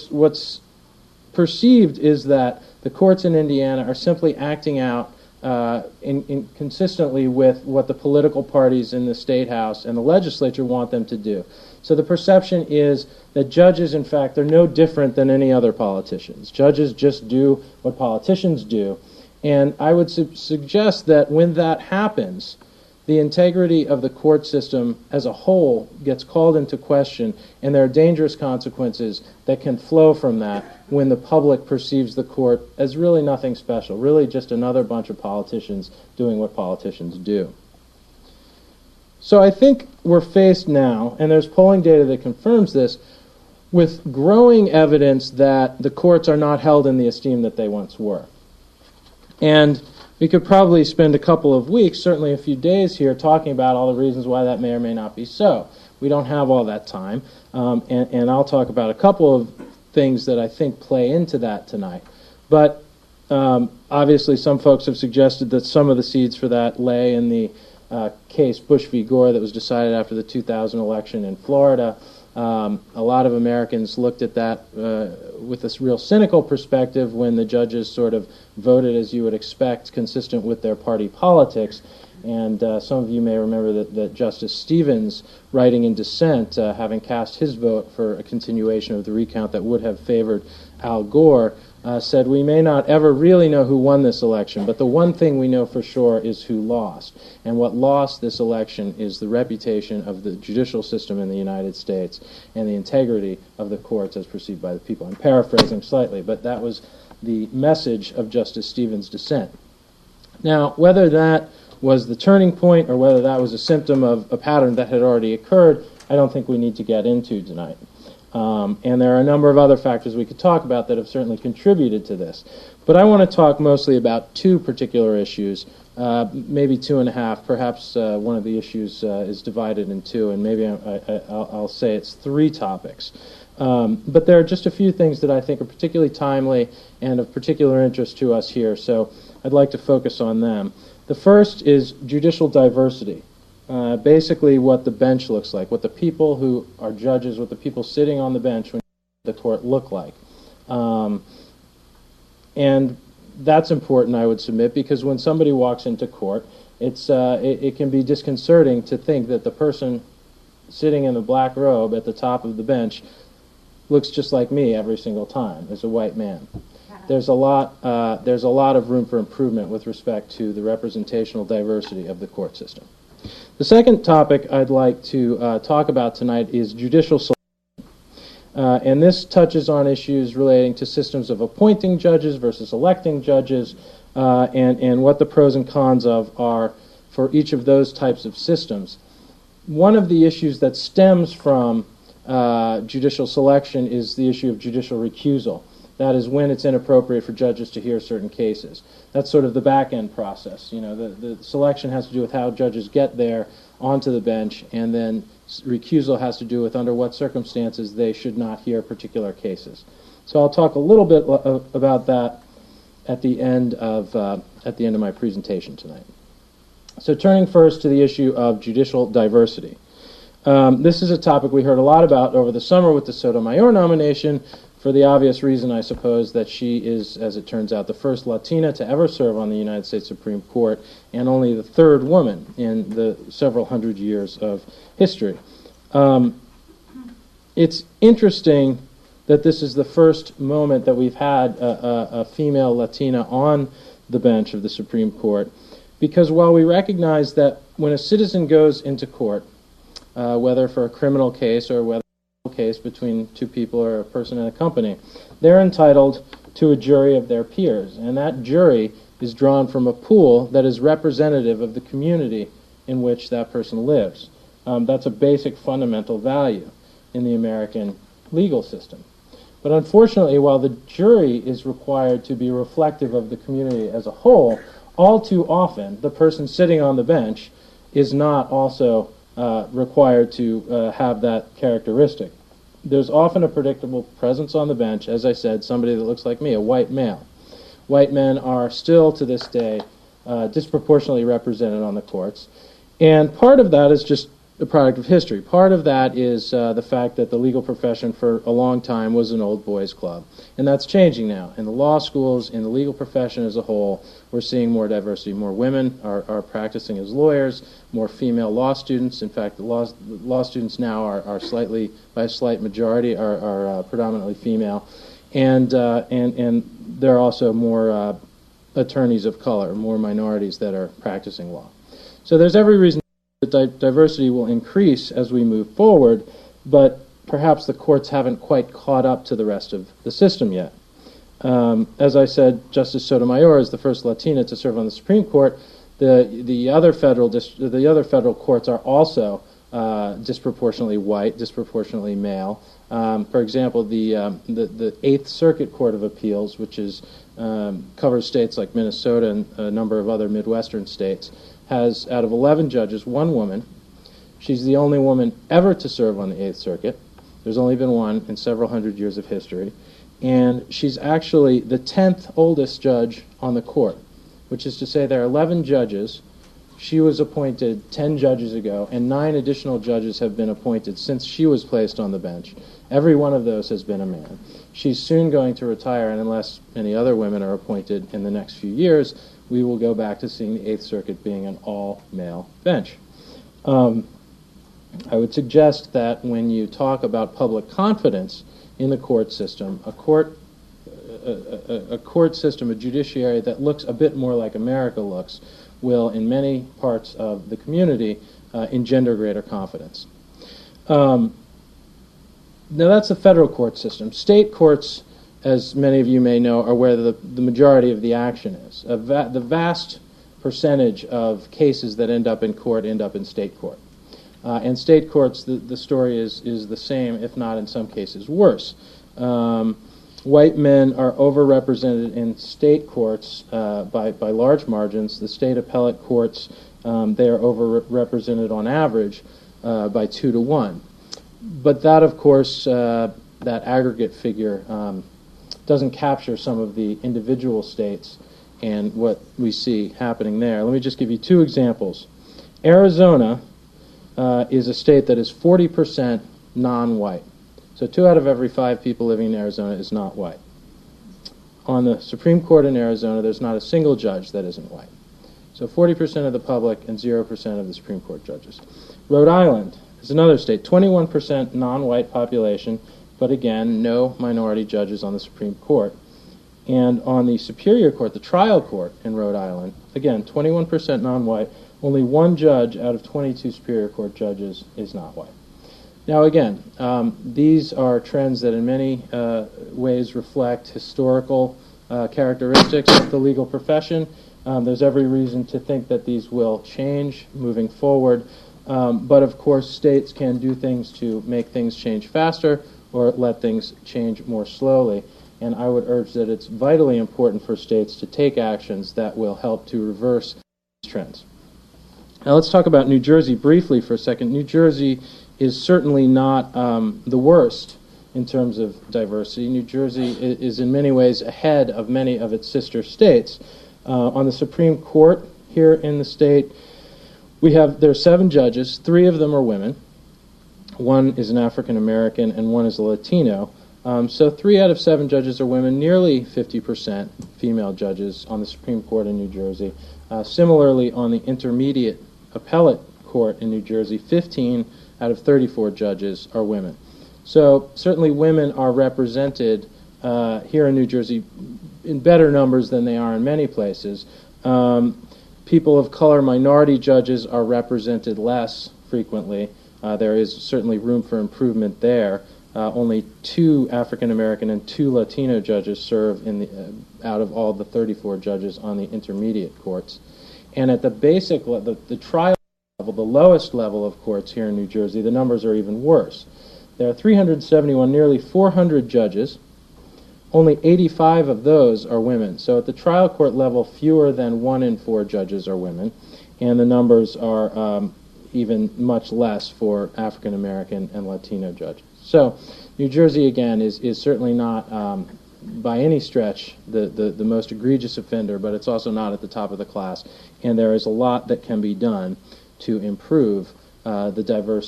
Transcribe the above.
what's perceived is that the courts in Indiana are simply acting out consistently with what the political parties in the State House and the legislature want them to do. So the perception is that judges, in fact, they're no different than any other politicians. Judges just do what politicians do. And I would suggest that when that happens, the integrity of the court system as a whole gets called into question, and there are dangerous consequences that can flow from that when the public perceives the court as really nothing special, really just another bunch of politicians doing what politicians do. So I think we're faced now, and there's polling data that confirms this, with growing evidence that the courts are not held in the esteem that they once were. And we could probably spend a couple of weeks, certainly a few days here, talking about all the reasons why that may or may not be so. We don't have all that time, and I'll talk about a couple of things that I think play into that tonight. But obviously some folks have suggested that some of the seeds for that lay in the case Bush v. Gore that was decided after the 2000 election in Florida. A lot of Americans looked at that with this real cynical perspective when the judges sort of voted, as you would expect, consistent with their party politics. And some of you may remember that Justice Stevens, writing in dissent, having cast his vote for a continuation of the recount that would have favored Al Gore, said, "We may not ever really know who won this election, but the one thing we know for sure is who lost. And what lost this election is the reputation of the judicial system in the United States and the integrity of the courts as perceived by the people." I'm paraphrasing slightly, but that was the message of Justice Stevens' dissent. Now, whether that was the turning point or whether that was a symptom of a pattern that had already occurred, I don't think we need to get into tonight. And there are a number of other factors we could talk about that have certainly contributed to this. But I want to talk mostly about two particular issues, maybe two and a half. Perhaps one of the issues is divided in two, and maybe I'll say it's three topics. But there are just a few things that I think are particularly timely and of particular interest to us here, so I'd like to focus on them. The first is judicial diversity. Basically what the bench looks like, what the people who are judges, what the people sitting on the bench when the court look like. And that's important, I would submit, because when somebody walks into court, it can be disconcerting to think that the person sitting in the black robe at the top of the bench looks just like me every single time as a white man. There's a lot of room for improvement with respect to the representational diversity of the court system. The second topic I'd like to talk about tonight is judicial selection. And this touches on issues relating to systems of appointing judges versus electing judges, and what the pros and cons of are for each of those types of systems. One of the issues that stems from judicial selection is the issue of judicial recusal. That is when it's inappropriate for judges to hear certain cases. That's sort of the back-end process. You know, the selection has to do with how judges get there onto the bench, and then recusal has to do with under what circumstances they should not hear particular cases. So I'll talk a little bit about that at the end of my presentation tonight. So turning first to the issue of judicial diversity. This is a topic we heard a lot about over the summer with the Sotomayor nomination, for the obvious reason, I suppose, that she is, as it turns out, the first Latina to ever serve on the United States Supreme Court and only the third woman in the several hundred years of history. It's interesting that this is the first moment that we've had a female Latina on the bench of the Supreme Court, because while we recognize that when a citizen goes into court, whether for a criminal case or whether case between two people or a person and a company, they're entitled to a jury of their peers, and that jury is drawn from a pool that is representative of the community in which that person lives. That's a basic fundamental value in the American legal system. But unfortunately, while the jury is required to be reflective of the community as a whole, all too often the person sitting on the bench is not also required to have that characteristic. There's often a predictable presence on the bench, as I said, somebody that looks like me, a white male. White men are still, to this day, disproportionately represented on the courts. And part of that is just the product of history. Part of that is the fact that the legal profession for a long time was an old boys club. And that's changing now. In the law schools, in the legal profession as a whole, we're seeing more diversity. More women are practicing as lawyers, more female law students. In fact, the law students now are slightly, by a slight majority, are predominantly female. And there are also more attorneys of color, more minorities that are practicing law. So there's every reason that diversity will increase as we move forward, but perhaps the courts haven't quite caught up to the rest of the system yet. As I said, Justice Sotomayor is the first Latina to serve on the Supreme Court. The other federal courts are also disproportionately white, disproportionately male. For example, the Eighth Circuit Court of Appeals, which covers states like Minnesota and a number of other Midwestern states, has, out of 11 judges, one woman. She's the only woman ever to serve on the Eighth Circuit. There's only been one in several hundred years of history. And she's actually the 10th oldest judge on the court, which is to say there are 11 judges. She was appointed 10 judges ago, and 9 additional judges have been appointed since she was placed on the bench. Every one of those has been a man. She's soon going to retire, and unless any other women are appointed in the next few years, we will go back to seeing the Eighth Circuit being an all-male bench. I would suggest that when you talk about public confidence in the court system, a court system, a judiciary that looks a bit more like America looks, will, in many parts of the community, engender greater confidence. Now that's the federal court system. State courts, as many of you may know, are where the majority of the action is. The vast percentage of cases that end up in court end up in state court. And state courts, the story is the same, if not in some cases worse. White men are overrepresented in state courts by large margins. The state appellate courts, they are overrepresented on average by 2 to 1. But that, of course, that aggregate figure doesn't capture some of the individual states and what we see happening there. Let me just give you 2 examples. Arizona is a state that is 40% non-white. So 2 out of every 5 people living in Arizona is not white. On the Supreme Court in Arizona, there's not a single judge that isn't white. So 40% of the public and 0% of the Supreme Court judges. Rhode Island is another state, 21% non-white population, but again, no minority judges on the Supreme Court. And on the Superior Court, the trial court in Rhode Island, again, 21% non-white, only 1 judge out of 22 Superior Court judges is not white. Now again, these are trends that in many ways reflect historical characteristics of the legal profession. There's every reason to think that these will change moving forward. But of course, states can do things to make things change faster or let things change more slowly. And I would urge that it's vitally important for states to take actions that will help to reverse these trends. Now let's talk about New Jersey briefly for a second. New Jersey is certainly not the worst in terms of diversity. New Jersey is in many ways ahead of many of its sister states. On the Supreme Court here in the state, there are 7 judges. 3 of them are women. 1 is an African American and 1 is a Latino. So 3 out of 7 judges are women, nearly 50% female judges on the Supreme Court in New Jersey. Similarly, on the intermediate appellate court in New Jersey, 15 out of 34 judges are women. So certainly women are represented here in New Jersey in better numbers than they are in many places. People of color, minority judges are represented less frequently. There is certainly room for improvement there. Only 2 African American and 2 Latino judges serve out of all the 34 judges on the intermediate courts. And at the basic level, the trial level, the lowest level of courts here in New Jersey, the numbers are even worse. There are 371, nearly 400 judges. Only 85 of those are women. So at the trial court level, fewer than 1 in 4 judges are women, and the numbers are even much less for African American and Latino judges. So New Jersey, again, is certainly not by any stretch the most egregious offender, but it's also not at the top of the class, and there is a lot that can be done to improve the diverse